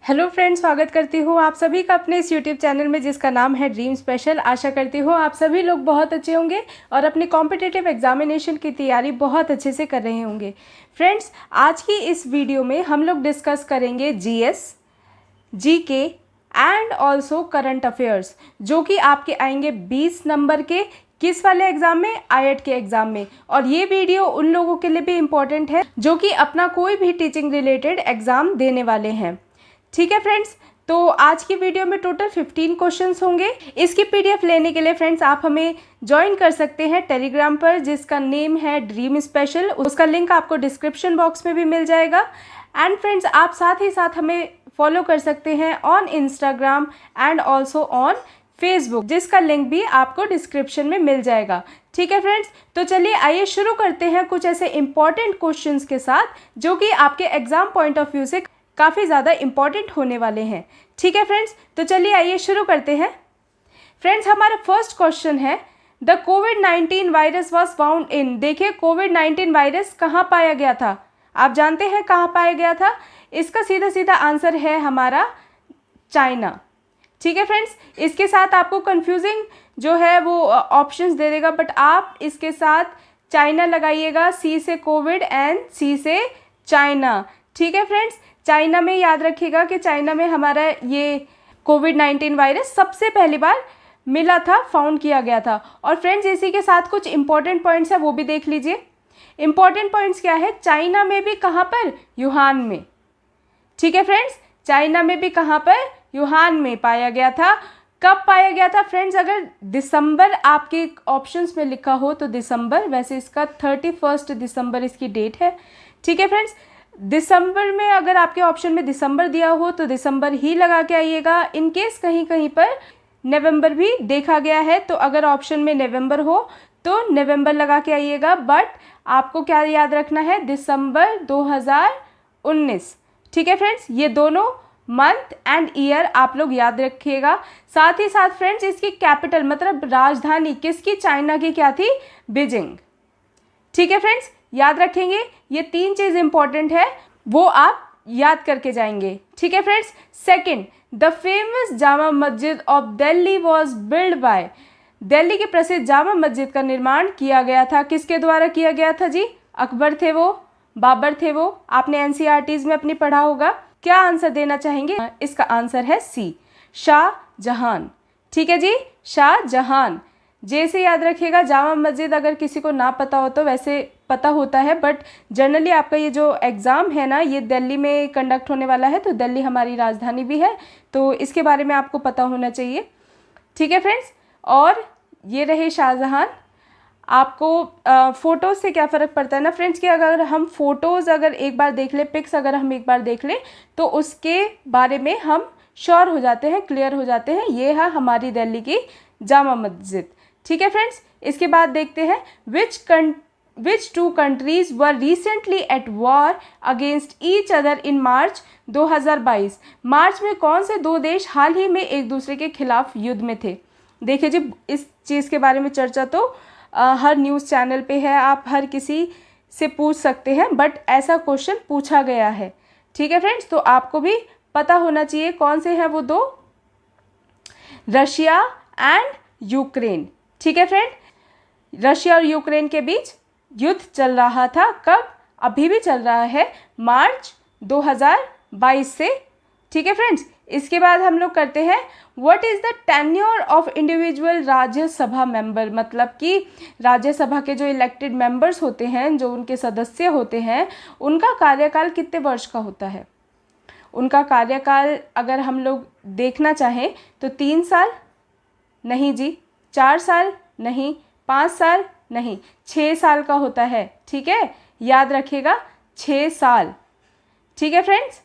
Hello friends, स्वागत करती हूँ आप सभी का अपने इस यूट्यूब चैनल में जिसका नाम है ड्रीम स्पेशल। आशा करती हूँ आप सभी लोग बहुत अच्छे होंगे और अपने कॉम्पिटिटिव एग्जामिनेशन की तैयारी बहुत अच्छे से कर रहे होंगे। फ्रेंड्स, आज की इस वीडियो में हम लोग डिस्कस करेंगे GS, GK and also current affairs, जो कि आपके आएंगे 20 नंबर के किस वाले एग्जाम में, आईएट के एग्जाम में। और ये वीडियो उन लोगों के लिए भी इम्पोर्टेंट है जो कि अपना कोई भी टीचिंग रिलेटेड एग्जाम देने वाले हैं। ठीक है फ्रेंड्स, तो आज की वीडियो में टोटल 15 क्वेश्चंस होंगे। इसकी पीडीएफ लेने के लिए फ्रेंड्स आप हमें ज्वाइन कर सकते हैं टेलीग्राम पर, जिसका नेम है ड्रीम स्पेशल। उसका लिंक आपको डिस्क्रिप्शन बॉक्स में भी मिल जाएगा। एंड फ्रेंड्स, आप साथ ही साथ हमें फॉलो कर सकते हैं on Instagram and also on Facebook, जिसका लिंक भी आपको डिस्क्रिप्शन में मिल जाएगा। ठीक है फ्रेंड्स, तो चलिए आइए शुरू करते हैं कुछ ऐसे इंपॉर्टेंट क्वेश्चंस के साथ जो कि आपके एग्जाम पॉइंट ऑफ व्यू से काफ़ी ज़्यादा इंपॉर्टेंट होने वाले हैं। ठीक है फ्रेंड्स, तो चलिए आइए शुरू करते हैं। फ्रेंड्स, हमारा फर्स्ट क्वेश्चन है the covid virus was found in. देखिए, कोविड-19 वायरस कहाँ पाया गया था? आप जानते हैं कहाँ पाया गया था? इसका सीधा सीधा आंसर है हमारा चाइना। ठीक है फ्रेंड्स, इसके साथ आपको कंफ्यूजिंग जो है वो ऑप्शंस दे देगा, बट आप इसके साथ चाइना लगाइएगा, सी से कोविड एंड सी से चाइना। ठीक है फ्रेंड्स, चाइना में याद रखिएगा कि चाइना में हमारा ये कोविड-19 वायरस सबसे पहली बार मिला था, फाउंड किया गया था। और फ्रेंड्स, इसी के साथ कुछ इंपॉर्टेंट पॉइंट्स है, वो भी देख लीजिए। इंपॉर्टेंट पॉइंट्स क्या है? चाइना में भी कहाँ पर? यूहान में। ठीक है फ्रेंड्स, चाइना में भी कहाँ पर? यूहान में पाया गया था। कब पाया गया था फ्रेंड्स? अगर दिसंबर आपके ऑप्शंस में लिखा हो तो दिसंबर, वैसे इसका 31 दिसंबर इसकी डेट है। ठीक है फ्रेंड्स, दिसंबर में अगर आपके ऑप्शन में दिसंबर दिया हो तो दिसंबर ही लगा के आइएगा। इन केस कहीं कहीं पर नवंबर भी देखा गया है, तो अगर ऑप्शन में नवंबर हो तो नवंबर लगा के आइएगा, बट आपको क्या याद रखना है? दिसंबर 2019। ठीक है फ्रेंड्स, ये दोनों मंथ एंड ईयर आप लोग याद रखिएगा। साथ ही साथ फ्रेंड्स, इसकी कैपिटल मतलब राजधानी किसकी? चाइना की क्या थी? बीजिंग। ठीक है फ्रेंड्स, याद रखेंगे, ये 3 चीज़ इंपॉर्टेंट है, वो आप याद करके जाएंगे। ठीक है friends, second, the famous Jama Masjid of Delhi was build by. Delhi की प्रसिद्ध जामा मस्जिद का निर्माण किया गया था, किसके द्वारा किया गया था जी? अकबर थे वो, बाबर थे वो। आपने एनसीईआरटीज में अपनी पढ़ा होगा। क्या आंसर देना चाहेंगे? इसका आंसर है सी, शाहजहां। ठीक है जी, शाहजहां। जैसे याद रखिएगा, जामा मस्जिद अगर किसी को ना पता हो तो वैसे पता होता है, बट जनरली आपका ये जो एग्ज़ाम है ना, ये दिल्ली में कंडक्ट होने वाला है, तो दिल्ली हमारी राजधानी भी है, तो इसके बारे में आपको पता होना चाहिए। ठीक है फ्रेंड्स, और ये रहे शाहजहां। आपको फ़ोटोज़ से क्या फ़र्क पड़ता है ना फ्रेंड्स, कि अगर हम फ़ोटोज़ अगर एक बार देख लें, पिक्स अगर हम एक बार देख लें, तो उसके बारे में हम श्योर हो जाते हैं, क्लियर हो जाते हैं। ये है हमारी दिल्ली की जामा मस्जिद। ठीक है फ्रेंड्स, इसके बाद देखते हैं विच 2 countries were recently at war against each other in March 2022। मार्च में कौन से 2 देश हाल ही में एक दूसरे के खिलाफ युद्ध में थे? देखिए जी, इस चीज़ के बारे में चर्चा तो हर न्यूज़ चैनल पे है, आप हर किसी से पूछ सकते हैं, बट ऐसा क्वेश्चन पूछा गया है। ठीक है फ्रेंड्स, तो आपको भी पता होना चाहिए कौन से हैं वो 2, रशिया एंड यूक्रेन। ठीक है फ्रेंड, रशिया और यूक्रेन के बीच युद्ध चल रहा था। कब? अभी भी चल रहा है, मार्च 2022 से। ठीक है फ्रेंड्स, इसके बाद हम लोग करते हैं what is the tenure of individual Rajya Sabha member. मतलब कि राज्यसभा के जो इलेक्टेड मेंबर्स होते हैं, जो उनके सदस्य होते हैं, उनका कार्यकाल कितने वर्ष का होता है? उनका कार्यकाल अगर हम लोग देखना चाहें तो 3 साल नहीं जी, 4 साल नहीं, 5 साल नहीं, 6 साल का होता है। ठीक है, याद रखिएगा, 6 साल। ठीक है फ्रेंड्स,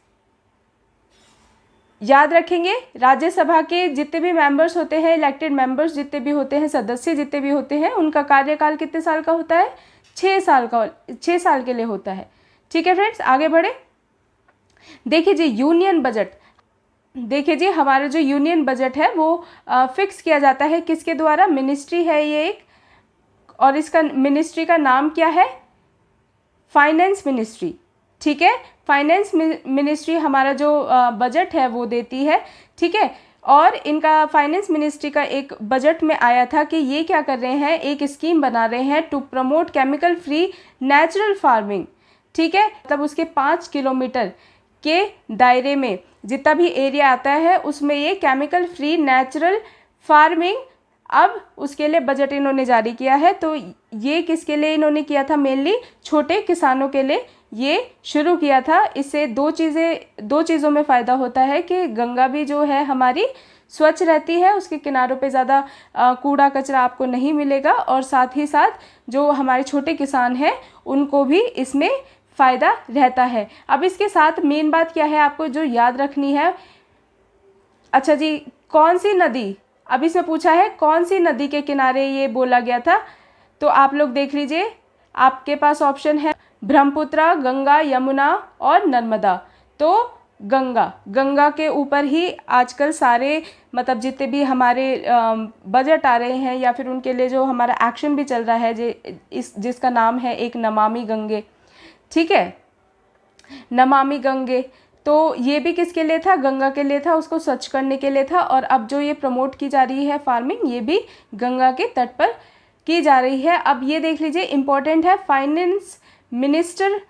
याद रखेंगे, राज्यसभा के जितने भी मेंबर्स होते हैं, इलेक्टेड मेंबर्स जितने भी होते हैं, सदस्य जितने भी होते हैं, उनका कार्यकाल कितने साल का होता है? 6 साल का, 6 साल के लिए होता है। ठीक है फ्रेंड्स, आगे बढ़े। देखिए जी, यूनियन बजट। देखिए जी, हमारा जो यूनियन बजट है वो फिक्स किया जाता है किसके द्वारा? मिनिस्ट्री है ये एक, और इसका मिनिस्ट्री का नाम क्या है? Finance ministry. ठीक है, फाइनेंस मिनिस्ट्री हमारा जो बजट है वो देती है, ठीक है। और इनका फाइनेंस मिनिस्ट्री का एक बजट में आया था कि ये क्या कर रहे हैं, एक स्कीम बना रहे हैं to promote chemical free natural farming, ठीक है। तब उसके 5 किलोमीटर के दायरे में जितना भी एरिया आता है उसमें ये केमिकल फ्री नेचुरल फार्मिंग, अब उसके लिए बजट इन्होंने जारी किया है। तो ये किसके लिए इन्होंने किया था, मेनली छोटे किसानों के लिए ये शुरू किया था। इससे दो चीज़ों में फ़ायदा होता है कि गंगा भी जो है हमारी स्वच्छ रहती है, उसके किनारों पे ज़्यादा कूड़ा कचरा आपको नहीं मिलेगा, और साथ ही साथ जो हमारे छोटे किसान हैं उनको भी इसमें फ़ायदा रहता है। अब इसके साथ मेन बात क्या है आपको जो याद रखनी है, अच्छा जी, कौन सी नदी, अब इसमें पूछा है कौन सी नदी के किनारे ये बोला गया था, तो आप लोग देख लीजिए, आपके पास ऑप्शन है ब्रह्मपुत्र, गंगा, यमुना और नर्मदा। तो गंगा के ऊपर ही आजकल सारे मतलब जितने भी हमारे बजट आ रहे हैं या फिर उनके लिए जो हमारा एक्शन भी चल रहा है जिसका नाम है एक नमामि गंगे, ठीक है, नमामि गंगे। तो ये भी किसके लिए था, गंगा के लिए था, उसको स्वच्छ करने के लिए था। और अब जो ये प्रमोट की जा रही है फार्मिंग, ये भी गंगा के तट पर की जा रही है। अब ये देख लीजिए, इम्पोर्टेंट है, फाइनेंस मिनिस्टर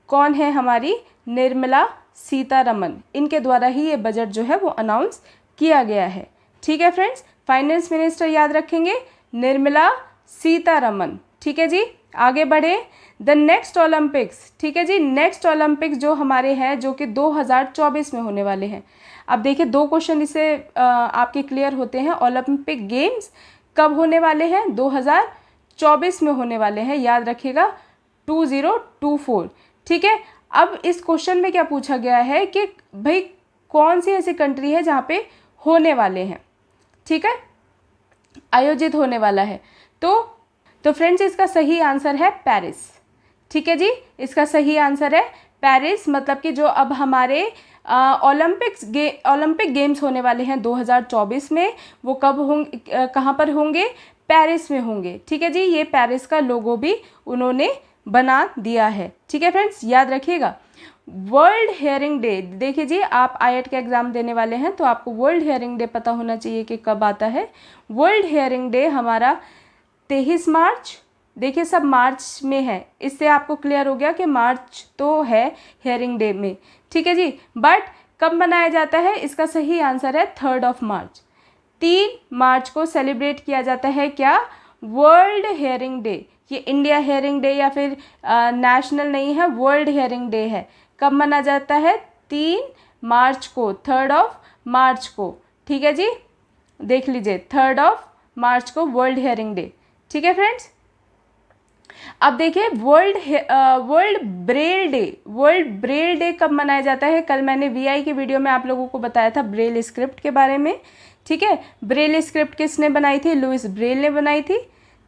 कौन है, हमारी निर्मला सीतारमन, इनके द्वारा ही ये बजट जो है वो अनाउंस किया गया है, ठीक है फ्रेंड्स। फाइनेंस मिनिस्टर याद रखेंगे निर्मला सीतारमन, ठीक है जी। आगे बढ़े, द नेक्स्ट ओलंपिक्स, ठीक है जी, नेक्स्ट ओलंपिक्स जो हमारे हैं जो कि 2024 में होने वाले हैं। अब देखिए 2 क्वेश्चन इससे आपके क्लियर होते हैं। ओलंपिक गेम्स कब होने वाले हैं, 2024 में होने वाले हैं, याद रखिएगा 2024, ठीक है। अब इस क्वेश्चन में क्या पूछा गया है कि भाई कौन सी ऐसी कंट्री है जहाँ पे होने वाले हैं, ठीक है, आयोजित होने वाला है। तो फ्रेंड्स इसका सही आंसर है पेरिस, ठीक है जी, इसका सही आंसर है पेरिस। मतलब कि जो अब हमारे ओलंपिक गेम्स होने वाले हैं 2024 में, वो कब होंगे, कहाँ पर होंगे, पेरिस में होंगे, ठीक है जी। ये पेरिस का लोगो भी उन्होंने बना दिया है, ठीक है फ्रेंड्स, याद रखिएगा। वर्ल्ड हेयरिंग डे, देखिए जी, आप आईएट का एग्ज़ाम देने वाले हैं तो आपको वर्ल्ड हेयरिंग डे पता होना चाहिए कि कब आता है। वर्ल्ड हेयरिंग डे हमारा 23 मार्च, देखिए सब मार्च में है, इससे आपको क्लियर हो गया कि मार्च तो है हेयरिंग डे में, ठीक है जी। बट कब मनाया जाता है, इसका सही आंसर है 3 मार्च, 3 मार्च को सेलिब्रेट किया जाता है क्या, वर्ल्ड हेयरिंग डे। ये इंडिया हेयरिंग डे या फिर नेशनल नहीं है, वर्ल्ड हेयरिंग डे है। कब मनाया जाता है, 3 मार्च को, 3 मार्च को, ठीक है जी, देख लीजिए 3 मार्च को वर्ल्ड हेयरिंग डे, ठीक है फ्रेंड्स। अब देखिए वर्ल्ड ब्रेल डे कब मनाया जाता है। कल मैंने वीआई की वीडियो में आप लोगों को बताया था ब्रेल स्क्रिप्ट के बारे में, ठीक है। ब्रेल स्क्रिप्ट किसने बनाई थी, लुइस ब्रेल ने बनाई थी,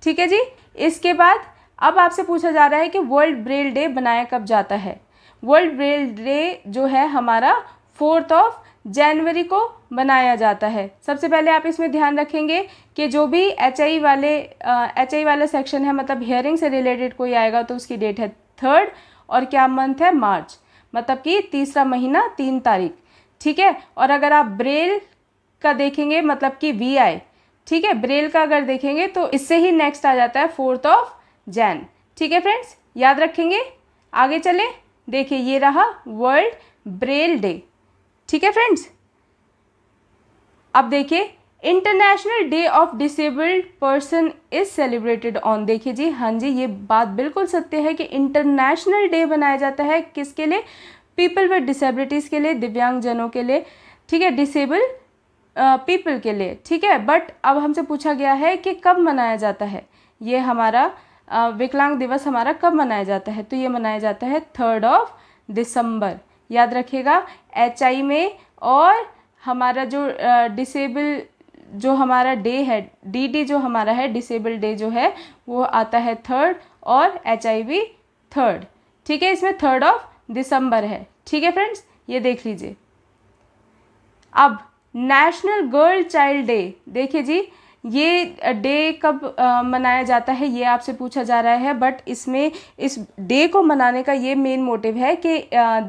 ठीक है जी। इसके बाद अब आपसे पूछा जा रहा है कि वर्ल्ड ब्रेल डे बनाया कब जाता है। वर्ल्ड ब्रेल डे जो है हमारा 4 जनवरी को मनाया जाता है। सबसे पहले आप इसमें ध्यान रखेंगे कि जो भी एचआई वाला सेक्शन है, मतलब हियरिंग से रिलेटेड कोई आएगा तो उसकी डेट है 3 और क्या मंथ है, मार्च, मतलब कि तीसरा महीना 3 तारीख, ठीक है। और अगर आप ब्रेल का देखेंगे मतलब कि वीआई, ठीक है, ब्रेल का अगर देखेंगे तो इससे ही नेक्स्ट आ जाता है 4 जैन, ठीक है फ्रेंड्स, याद रखेंगे। आगे चले, देखिए ये रहा वर्ल्ड ब्रेल डे, ठीक है फ्रेंड्स। अब देखिए international day of disabled person is celebrated on, देखिए जी, हाँ जी, ये बात बिल्कुल सत्य है कि इंटरनेशनल डे बनाया जाता है किसके लिए, पीपल विद डिसेबिलिटीज़ के लिए, दिव्यांगजनों के लिए, ठीक है, डिसेबल पीपल के लिए, ठीक है। बट अब हमसे पूछा गया है कि कब मनाया जाता है, ये हमारा विकलांग दिवस हमारा कब मनाया जाता है, तो ये मनाया जाता है 3 दिसंबर, याद रखिएगा। एचआई में और हमारा जो डिसेबल जो हमारा डे है, डीडी जो हमारा है, डिसेबल डे जो है वो आता है 3 और एचआई भी 3, ठीक है, इसमें 3 दिसंबर है, ठीक है फ्रेंड्स, ये देख लीजिए। अब नेशनल गर्ल चाइल्ड डे, देखिए जी, ये डे कब मनाया जाता है ये आपसे पूछा जा रहा है, बट इसमें इस डे को मनाने का ये मेन मोटिव है कि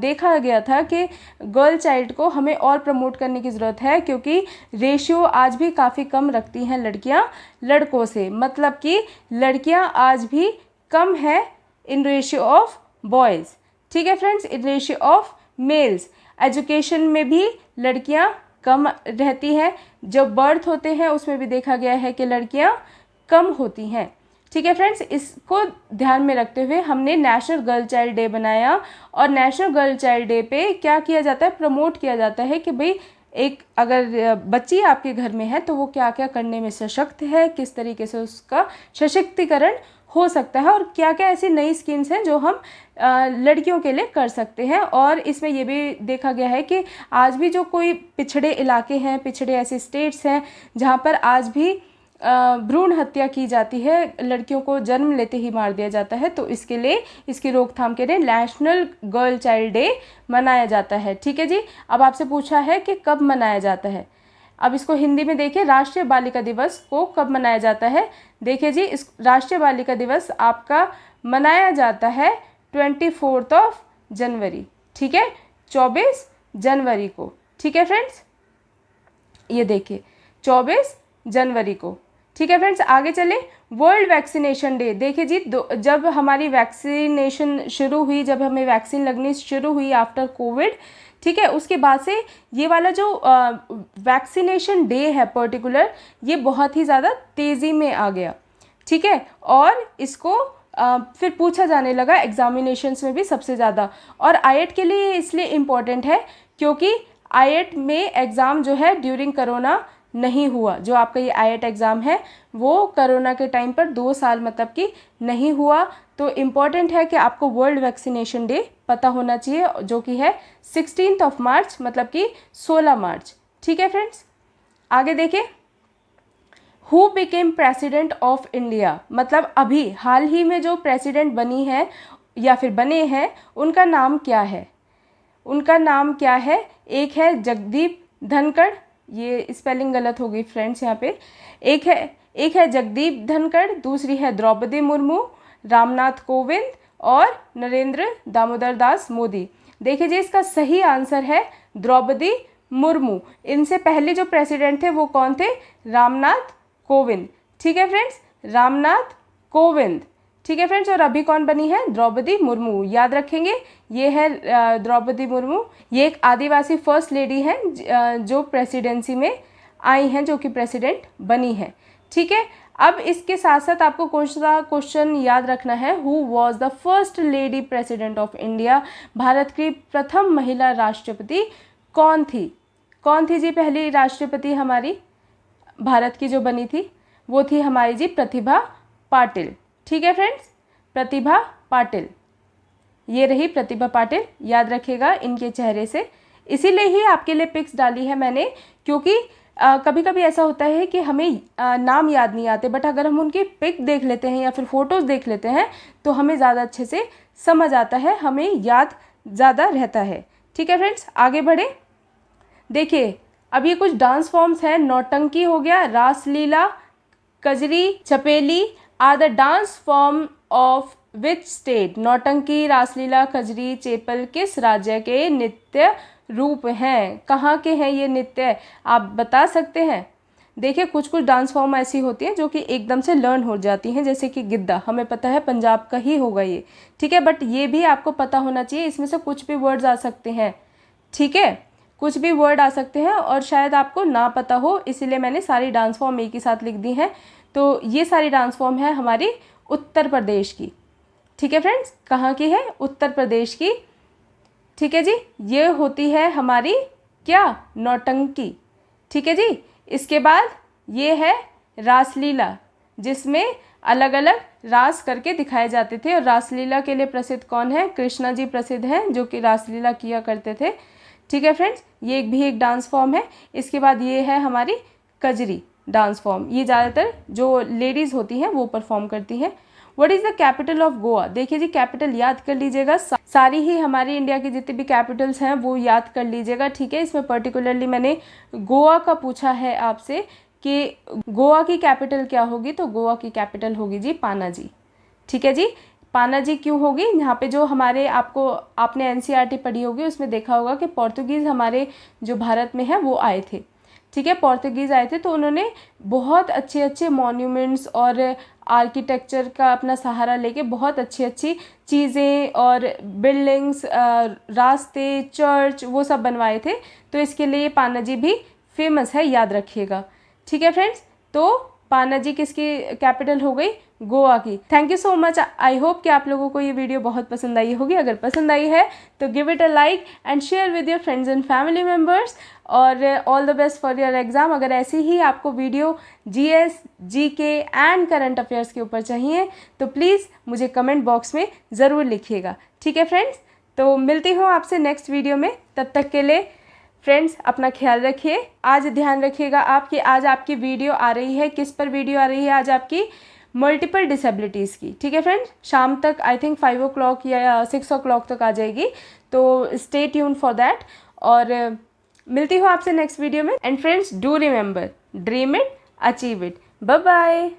देखा गया था कि गर्ल चाइल्ड को हमें और प्रमोट करने की ज़रूरत है, क्योंकि रेशियो आज भी काफ़ी कम रखती हैं लड़कियां लड़कों से, मतलब कि लड़कियां आज भी कम है इन रेशियो ऑफ बॉयज़। ठीक है friends, in ratio of males. Education में भी लड़कियां कम रहती हैं, जब बर्थ होते हैं उसमें भी देखा गया है कि लड़कियां कम होती हैं। ठीक है फ्रेंड्स, इसको ध्यान में रखते हुए हमने नेशनल गर्ल चाइल्ड डे बनाया, और नेशनल गर्ल चाइल्ड डे पे क्या किया जाता है, प्रमोट किया जाता है कि भाई एक अगर बच्ची आपके घर में है तो वो क्या क्या करने में सशक्त है, किस तरीके से उसका सशक्तिकरण हो सकता है, और क्या क्या ऐसी नई स्कीम्स हैं जो हम लड़कियों के लिए कर सकते हैं। और इसमें ये भी देखा गया है कि आज भी जो कोई पिछड़े इलाके हैं, पिछड़े ऐसे स्टेट्स हैं जहाँ पर आज भी भ्रूण हत्या की जाती है, लड़कियों को जन्म लेते ही मार दिया जाता है, तो इसके लिए, इसकी रोकथाम के लिए नेशनल गर्ल चाइल्ड डे मनाया जाता है। ठीक है जी, अब आपसे पूछा है कि कब मनाया जाता है। अब इसको हिंदी में देखिए, राष्ट्रीय बालिका दिवस को कब मनाया जाता है। देखिए जी, इस राष्ट्रीय बालिका दिवस आपका मनाया जाता है 24 जनवरी। ठीक है, 24 जनवरी को। ठीक है फ्रेंड्स, ये देखिए 24 जनवरी को। ठीक है फ्रेंड्स, आगे चले। World vaccination day. देखिए जी, जब हमारी वैक्सीनेशन शुरू हुई, जब हमें वैक्सीन लगनी शुरू हुई आफ्टर कोविड, ठीक है, उसके बाद से ये वाला जो वैक्सीनेशन डे है पर्टिकुलर, ये बहुत ही ज़्यादा तेज़ी में आ गया। ठीक है, और इसको फिर पूछा जाने लगा एग्जामिनेशंस में भी सबसे ज़्यादा। और आईएट के लिए इसलिए इम्पॉर्टेंट है क्योंकि आईएट में एग्ज़ाम जो है ड्यूरिंग कोरोना नहीं हुआ। जो आपका ये आईएट एग्ज़ाम है वो कोरोना के टाइम पर 2 साल मतलब कि नहीं हुआ। तो इम्पॉर्टेंट है कि आपको वर्ल्ड वैक्सीनेशन डे पता होना चाहिए, जो कि है 16 मार्च, मतलब कि 16 मार्च। ठीक है फ्रेंड्स, आगे देखिए। Who became president of India, मतलब अभी हाल ही में जो प्रेसिडेंट बनी है या फिर बने हैं, उनका नाम क्या है। उनका नाम क्या है। एक है जगदीप धनखड़, ये स्पेलिंग गलत हो गई फ्रेंड्स यहाँ पे। एक है जगदीप धनखड़, दूसरी है द्रौपदी मुर्मू, रामनाथ कोविंद और नरेंद्र दामोदर दास मोदी। देखिए जी, इसका सही आंसर है द्रौपदी मुर्मू। इनसे पहले जो प्रेसिडेंट थे वो कौन थे, रामनाथ कोविंद। ठीक है फ्रेंड्स, रामनाथ कोविंद। ठीक है फ्रेंड्स, और अभी कौन बनी है, द्रौपदी मुर्मू। याद रखेंगे, ये है द्रौपदी मुर्मू। ये एक आदिवासी फर्स्ट लेडी हैं जो प्रेसिडेंसी में आई हैं, जो कि प्रेसिडेंट बनी है। ठीक है, अब इसके साथ साथ आपको क्वेश्चन याद रखना है, who was the first lady president of India. Bharat की प्रथम महिला राष्ट्रपति कौन थी। कौन थी जी पहली राष्ट्रपति हमारी भारत की जो बनी थी, वो थी हमारी जी प्रतिभा पाटिल। ठीक है फ्रेंड्स, प्रतिभा पाटिल, ये रही प्रतिभा पाटिल। याद रखिएगा इनके चेहरे से, इसीलिए ही आपके लिए पिक्स डाली है मैंने, क्योंकि कभी कभी ऐसा होता है कि हमें नाम याद नहीं आते, बट अगर हम उनकी पिक देख लेते हैं या फिर फ़ोटोज़ देख लेते हैं तो हमें ज़्यादा अच्छे से समझ आता है, हमें याद ज़्यादा रहता है। ठीक है फ्रेंड्स, आगे बढ़े। देखिए, अब ये कुछ डांस फॉर्म्स हैं। नौटंकी हो गया, raslila, kajari, Chhapeli are the dance form of which state. Nautanki, raslila, Kajri, chapel किस राज्य के नृत्य रूप हैं, कहाँ के हैं ये नृत्य, आप बता सकते हैं। देखिए, कुछ डांस फॉर्म ऐसी होती हैं जो कि एकदम से लर्न हो जाती हैं, जैसे कि गिद्दा, हमें पता है पंजाब का ही होगा ये। ठीक है, बट ये भी आपको पता होना चाहिए, इसमें से कुछ भी वर्ड्स आ सकते हैं। ठीक है, कुछ भी वर्ड आ सकते हैं और शायद आपको ना पता हो, इसीलिए मैंने सारी डांस फॉर्म एक ही साथ लिख दी हैं। तो ये सारी डांस फॉर्म है हमारी उत्तर प्रदेश की। ठीक है फ्रेंड्स, कहाँ की है, उत्तर प्रदेश की। ठीक है जी, ये होती है हमारी क्या, नौटंकी। ठीक है जी, इसके बाद ये है रासलीला, जिसमें अलग अलग रास करके दिखाए जाते थे। और रासलीला के लिए प्रसिद्ध कौन है, कृष्णा जी प्रसिद्ध हैं, जो कि रासलीला किया करते थे। ठीक है फ्रेंड्स, ये भी एक डांस फॉर्म है। इसके बाद ये है हमारी कजरी डांस फॉर्म, ये ज़्यादातर जो लेडीज़ होती हैं वो परफॉर्म करती हैं। What is the capital of Goa. देखिए जी, कैपिटल याद कर लीजिएगा, सारी ही हमारी इंडिया की जितनी भी कैपिटल्स हैं वो याद कर लीजिएगा। ठीक है, इसमें पर्टिकुलरली मैंने गोवा का पूछा है आपसे कि गोवा की कैपिटल क्या होगी, तो गोवा की कैपिटल होगी जी पानाजी। ठीक है जी, पानाजी क्यों होगी, यहाँ पे जो हमारे आपने एनसीईआरटी पढ़ी होगी उसमें देखा होगा कि पोर्तुगीज़ हमारे जो भारत में है वो आए थे। ठीक है, पोर्तुगीज़ आए थे तो उन्होंने बहुत अच्छे अच्छे मॉन्यूमेंट्स और आर्किटेक्चर का अपना सहारा लेके बहुत अच्छी अच्छी चीज़ें और बिल्डिंग्स, रास्ते, चर्च वो सब बनवाए थे। तो इसके लिए पानाजी भी फेमस है, याद रखिएगा। ठीक है फ्रेंड्स, तो पानाजी किसकी कैपिटल हो गई, गोवा की। Thank you so much. I hope कि आप लोगों को ये वीडियो बहुत पसंद आई होगी। अगर पसंद आई है तो give it a like and share with your friends and family members. और all the best for your exam. अगर ऐसी ही आपको video GS, GK and current affairs के ऊपर चाहिए तो प्लीज़ मुझे कमेंट बॉक्स में ज़रूर लिखिएगा। ठीक है फ्रेंड्स, तो मिलती हूँ आपसे नेक्स्ट वीडियो में। तब तक के लिए फ्रेंड्स अपना ख्याल रखिए। आज ध्यान रखिएगा आपकी, आज आपकी वीडियो आ रही है, किस पर वीडियो आ रही है आज आपकी, मल्टीपल डिसेबिलिटीज़ की। ठीक है फ्रेंड्स, शाम तक आई थिंक 5 o'clock या 6 o'clock तक आ जाएगी, तो स्टे ट्यून फॉर दैट। और मिलती हूँ आपसे नेक्स्ट वीडियो में। And friends do remember, dream it, achieve it. Bye bye.